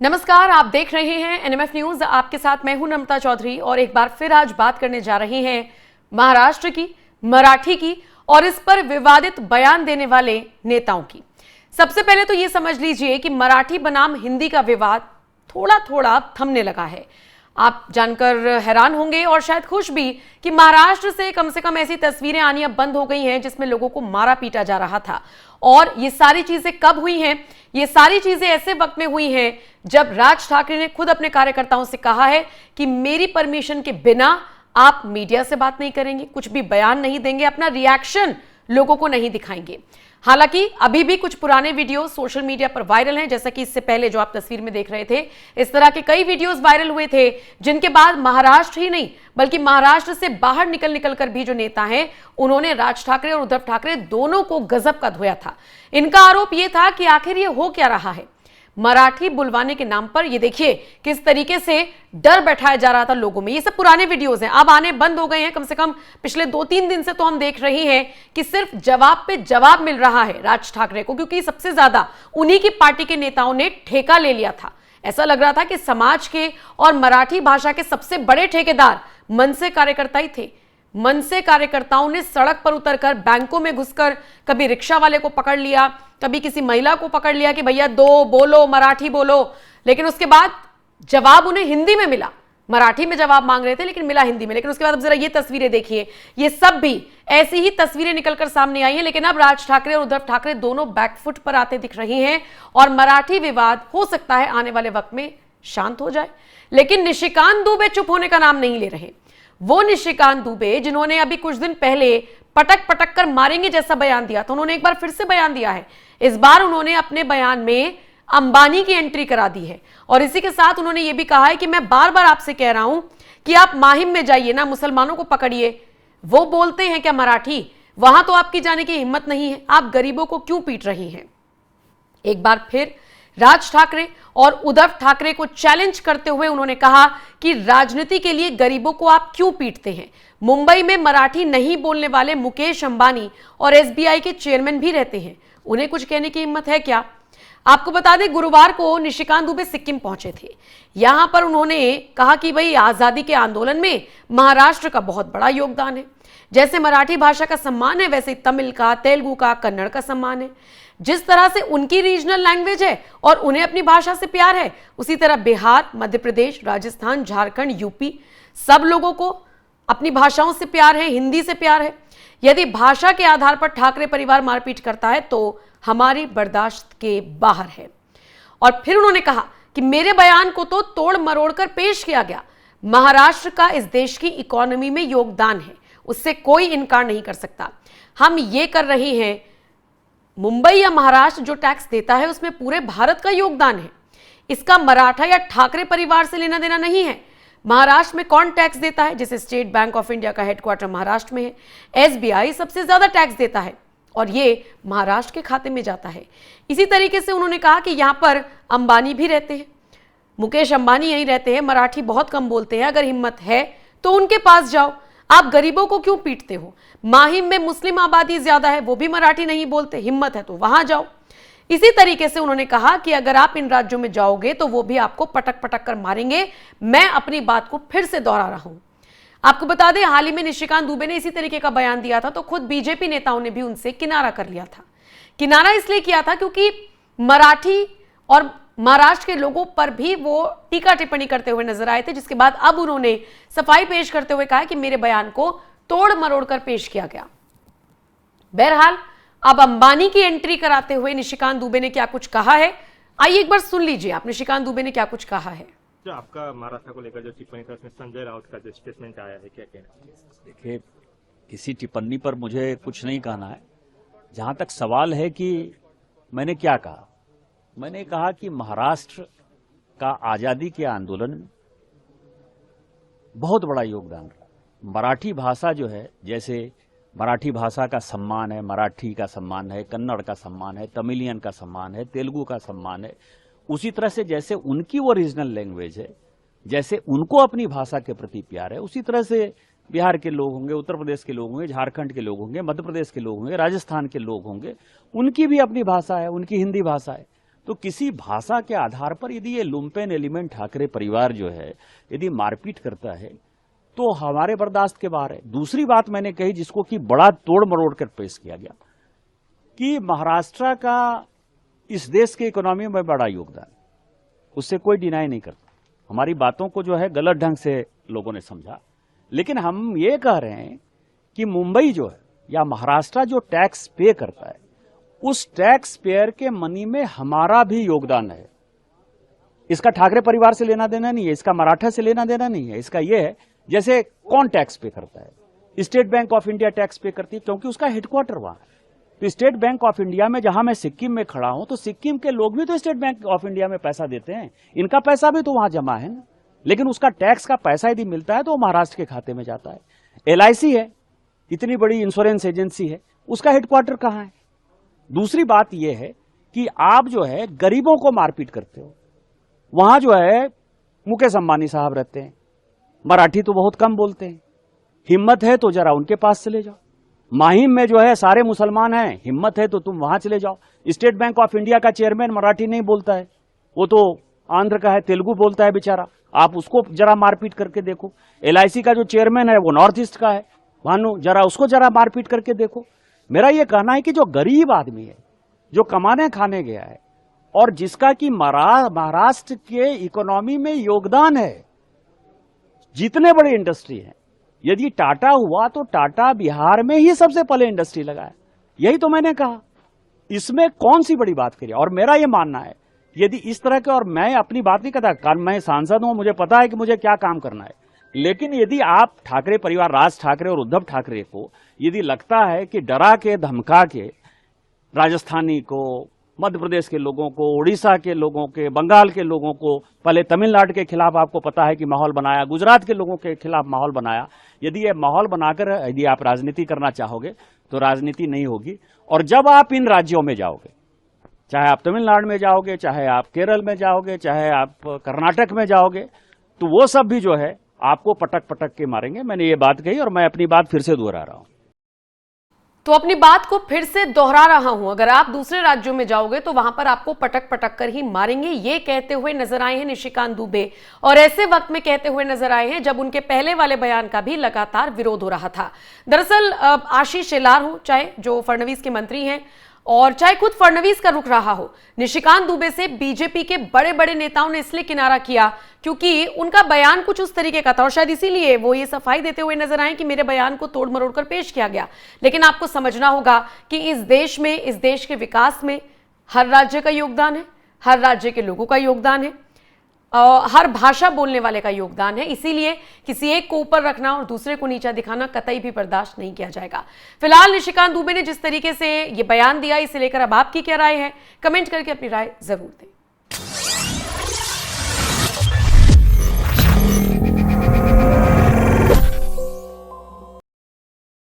नमस्कार, आप देख रहे हैं एनएमएफ न्यूज। आपके साथ मैं हूं नम्रता चौधरी और एक बार फिर आज बात करने जा रहे हैं महाराष्ट्र की, मराठी की और इस पर विवादित बयान देने वाले नेताओं की। सबसे पहले तो यह समझ लीजिए कि मराठी बनाम हिंदी का विवाद थोड़ा थोड़ा थमने लगा है। आप जानकर हैरान होंगे और शायद खुश भी कि महाराष्ट्र से कम ऐसी तस्वीरें आनी अब बंद हो गई हैं जिसमें लोगों को मारा पीटा जा रहा था। और ये सारी चीजें कब हुई हैं? ये सारी चीजें ऐसे वक्त में हुई हैं जब राज ठाकरे ने खुद अपने कार्यकर्ताओं से कहा है कि मेरी परमिशन के बिना आप मीडिया से बात नहीं करेंगे, कुछ भी बयान नहीं देंगे, अपना रिएक्शन लोगों को नहीं दिखाएंगे। हालांकि अभी भी कुछ पुराने वीडियो सोशल मीडिया पर वायरल हैं, जैसा कि इससे पहले जो आप तस्वीर में देख रहे थे, इस तरह के कई वीडियोस वायरल हुए थे जिनके बाद महाराष्ट्र ही नहीं बल्कि महाराष्ट्र से बाहर निकल कर भी जो नेता हैं उन्होंने राज ठाकरे और उद्धव ठाकरे दोनों को गजब का धोया था। इनका आरोप यह था कि आखिर ये हो क्या रहा है। मराठी बुलवाने के नाम पर ये देखिए किस तरीके से डर बैठाया जा रहा था लोगों में। ये सब पुराने वीडियोस हैं, अब आने बंद हो गए हैं। कम से कम पिछले 2-3 दिन से तो हम देख रहे हैं कि सिर्फ जवाब पे जवाब मिल रहा है राज ठाकरे को, क्योंकि सबसे ज्यादा उन्हीं की पार्टी के नेताओं ने ठेका ले लिया था। ऐसा लग रहा था कि समाज के और मराठी भाषा के सबसे बड़े ठेकेदार मनसे कार्यकर्ता ही थे। मनसे कार्यकर्ताओं ने सड़क पर उतरकर, बैंकों में घुसकर, कभी रिक्शा वाले को पकड़ लिया, कभी किसी महिला को पकड़ लिया कि भैया दो बोलो, मराठी बोलो, लेकिन उसके बाद जवाब उन्हें हिंदी में मिला। मराठी में जवाब मांग रहे थे लेकिन मिला हिंदी में। लेकिन उसके बाद अब जरा ये तस्वीरें देखिए, ये सब भी ऐसी ही तस्वीरें निकलकर सामने आई हैं। लेकिन अब राज ठाकरे और उद्धव ठाकरे दोनों बैकफुट पर आते दिख रही हैं और मराठी विवाद हो सकता है आने वाले वक्त में शांत हो जाए। लेकिन निशिकांत दुबे चुप होने का नाम नहीं ले रहे। वो निशिकांत दुबे जिन्होंने अभी कुछ दिन पहले पटक पटक कर मारेंगे जैसा बयान दिया था, उन्होंने एक बार फिर से बयान दिया है। इस बार उन्होंने अपने बयान में अंबानी की एंट्री करा दी है और इसी के साथ उन्होंने ये भी कहा है कि मैं बार बार आपसे कह रहा हूं कि आप माहिम में जाइए ना, मुसलमानों को पकड़िए। वो बोलते हैं क्या मराठी? वहां तो आपकी जाने की हिम्मत नहीं है। आप गरीबों को क्यों पीट रही हैं? एक बार फिर राज ठाकरे और उद्धव ठाकरे को चैलेंज करते हुए उन्होंने कहा कि राजनीति के लिए गरीबों को आप क्यों पीटते हैं? मुंबई में मराठी नहीं बोलने वाले मुकेश अंबानी और एसबीआई के चेयरमैन भी रहते हैं, उन्हें कुछ कहने की हिम्मत है क्या? आपको बता दें, गुरुवार को निशिकांत दुबे सिक्किम पहुंचे थे। यहां पर उन्होंने कहा कि भाई आजादी के आंदोलन में महाराष्ट्र का बहुत बड़ा योगदान है। जैसे मराठी भाषा का सम्मान है वैसे तमिल का, तेलुगु का, कन्नड़ का सम्मान है। जिस तरह से उनकी रीजनल लैंग्वेज है और उन्हें अपनी भाषा से प्यार है, उसी तरह बिहार, मध्य प्रदेश, राजस्थान, झारखंड, यूपी, सब लोगों को अपनी भाषाओं से प्यार है, हिंदी से प्यार है। यदि भाषा के आधार पर ठाकरे परिवार मारपीट करता है तो हमारी बर्दाश्त के बाहर है। और फिर उन्होंने कहा कि मेरे बयान को तो तोड़ मरोड़ कर पेश किया गया। महाराष्ट्र का इस देश की इकोनॉमी में योगदान है, उससे कोई इनकार नहीं कर सकता। हम ये कर रहे हैं, मुंबई या महाराष्ट्र जो टैक्स देता है उसमें पूरे भारत का योगदान है। इसका मराठा या ठाकरे परिवार से लेना देना नहीं है। महाराष्ट्र में कौन टैक्स देता है? जैसे स्टेट बैंक ऑफ इंडिया का हेडक्वार्टर महाराष्ट्र में है, एसबीआई सबसे ज्यादा टैक्स देता है और ये महाराष्ट्र के खाते में जाता है। इसी तरीके से उन्होंने कहा कि यहां पर अंबानी भी रहते हैं, मुकेश अंबानी यहीं रहते हैं, मराठी बहुत कम बोलते हैं। अगर हिम्मत है तो उनके पास जाओ, आप गरीबों को क्यों पीटते हो? माहिम में मुस्लिम आबादी ज्यादा है, वो भी मराठी नहीं बोलते, हिम्मत है तो वहां जाओ। इसी तरीके से उन्होंने कहा कि अगर आप इन राज्यों में जाओगे तो वो भी आपको पटक पटक कर मारेंगे। मैं अपनी बात को फिर से दोहरा रहा हूं। आपको बता दें, हाल ही में निशिकांत दुबे ने इसी तरीके का बयान दिया था तो खुद बीजेपी नेताओं ने भी उनसे किनारा कर लिया था। किनारा इसलिए किया था क्योंकि मराठी और महाराष्ट्र के लोगों पर भी वो टीका टिप्पणी करते हुए नजर आए थे, जिसके बाद अब उन्होंने सफाई पेश करते हुए कहा कि मेरे बयान को तोड़ मरोड़ कर पेश किया गया। बहरहाल अब अंबानी की एंट्री कराते हुए निशिकांत दुबे ने क्या कुछ कहा है, आइए एक बार सुन लीजिए आप निशिकांत दुबे ने क्या कुछ कहा है। जो आपका महाराष्ट्र को लेकर जो टिप्पणी था उसमें संजय राउत का जो स्टेटमेंट आया है, क्या कहना है? देखिए, इसी टिप्पणी पर मुझे कुछ नहीं कहना है। जहां तक सवाल है कि मैंने क्या कहा, मैंने कहा कि महाराष्ट्र का आजादी के आंदोलन में बहुत बड़ा योगदान रहा। मराठी भाषा जो है, जैसे मराठी भाषा का सम्मान है, मराठी का सम्मान है, कन्नड़ का सम्मान है, तमिलियन का सम्मान है, तेलुगु का सम्मान है, उसी तरह से जैसे उनकी वो रीजनल लैंग्वेज है, जैसे उनको अपनी भाषा के प्रति प्यार है, उसी तरह से बिहार के लोग होंगे, उत्तर प्रदेश के लोग होंगे, झारखंड के लोग होंगे, मध्य प्रदेश के लोग होंगे, राजस्थान के लोग होंगे, उनकी भी अपनी भाषा है, उनकी हिंदी भाषा है। तो किसी भाषा के आधार पर यदि ये लुम्पेन एलिमेंट ठाकरे परिवार जो है यदि मारपीट करता है तो हमारे बर्दाश्त के बाहर है। दूसरी बात मैंने कही जिसको कि बड़ा तोड़ मरोड़ कर पेश किया गया कि महाराष्ट्र का इस देश के इकोनॉमी में बड़ा योगदान, उससे कोई डिनाई नहीं करता। हमारी बातों को जो है गलत ढंग से लोगों ने समझा, लेकिन हम ये कह रहे हैं कि मुंबई जो है या महाराष्ट्र जो टैक्स पे करता है उस टैक्स पेयर के मनी में हमारा भी योगदान है। इसका ठाकरे परिवार से लेना देना नहीं है, इसका मराठा से लेना देना नहीं है। इसका यह है जैसे कौन टैक्स पे करता है, state bank of India tax पे करती है क्योंकि उसका हेडक्वार्टर वहां है। तो स्टेट बैंक ऑफ इंडिया में जहां मैं सिक्किम में खड़ा हूं तो सिक्किम के लोग भी तो स्टेट बैंक ऑफ इंडिया में पैसा देते हैं, इनका पैसा भी तो वहां जमा है ना। लेकिन उसका टैक्स का पैसा यदि मिलता है तो वो महाराष्ट्र के खाते में जाता है। LIC है, इतनी बड़ी इंश्योरेंस एजेंसी है, उसका हेडक्वार्टर कहां है। दूसरी बात यह है कि आप जो है गरीबों को मारपीट करते हो। वहां जो है मुकेश अंबानी साहब रहते हैं, मराठी तो बहुत कम बोलते हैं, हिम्मत है तो जरा उनके पास चले जाओ। माहिम में जो है सारे मुसलमान हैं, हिम्मत है तो तुम वहां चले जाओ। स्टेट बैंक ऑफ इंडिया का चेयरमैन मराठी नहीं बोलता है, वो तो आंध्र का है, तेलुगु बोलता है बेचारा, आप उसको जरा मारपीट करके देखो। LIC का जो चेयरमैन है वो नॉर्थ ईस्ट का है, भानु जरा उसको जरा मारपीट करके देखो। मेरा ये कहना है कि जो गरीब आदमी है, जो कमाने खाने गया है और जिसका कि महाराष्ट्र के इकोनॉमी में योगदान है, जितने बड़े इंडस्ट्री हैं, यदि टाटा हुआ तो टाटा बिहार में ही सबसे पहले इंडस्ट्री लगाया। यही तो मैंने कहा, इसमें कौन सी बड़ी बात करी। और मेरा यह मानना है यदि इस तरह के, और मैं अपनी बात नहीं करता कारण मैं सांसद हूं, मुझे पता है कि मुझे क्या काम करना है, लेकिन यदि आप ठाकरे परिवार, राज ठाकरे और उद्धव ठाकरे को यदि लगता है कि डरा के धमका के राजस्थानी को, मध्य प्रदेश के लोगों को, उड़ीसा के लोगों के, बंगाल के लोगों को, पहले तमिलनाडु के खिलाफ आपको पता है कि माहौल बनाया, गुजरात के लोगों के खिलाफ माहौल बनाया, यदि ये माहौल बनाकर यदि आप राजनीति करना चाहोगे तो राजनीति नहीं होगी। और जब आप इन राज्यों में जाओगे, चाहे आप तमिलनाडु में जाओगे, चाहे आप केरल में जाओगे, चाहे आप कर्नाटक में जाओगे, तो वो सब भी जो है आपको पटक पटक के मारेंगे। मैंने ये बात कही और मैं अपनी बात फिर से दोहरा रहा हूं। तो अपनी बात को फिर से दोहरा रहा हूं, अगर आप दूसरे राज्यों में जाओगे तो वहां पर आपको पटक पटक कर ही मारेंगे, ये कहते हुए नजर आए हैं निशिकांत दुबे। और ऐसे वक्त में कहते हुए नजर आए हैं जब उनके पहले वाले बयान का भी लगातार विरोध हो रहा था। दरअसल आशीष शेलार हो, चाहे जो फडणवीस के मंत्री हैं, और चाहे खुद फडणवीस का रुख रहा हो, निशिकांत दुबे से बीजेपी के बड़े बड़े नेताओं ने इसलिए किनारा किया क्योंकि उनका बयान कुछ उस तरीके का था और शायद इसीलिए वो ये सफाई देते हुए नजर आए कि मेरे बयान को तोड़ मरोड़ कर पेश किया गया। लेकिन आपको समझना होगा कि इस देश में, इस देश के विकास में हर राज्य का योगदान है, हर राज्य के लोगों का योगदान है, हर भाषा बोलने वाले का योगदान है। इसीलिए किसी एक को ऊपर रखना और दूसरे को नीचा दिखाना कतई भी बर्दाश्त नहीं किया जाएगा। फिलहाल निशिकांत दुबे ने जिस तरीके से ये बयान दिया, इसे लेकर अब आपकी क्या राय है, कमेंट करके अपनी राय जरूर दें।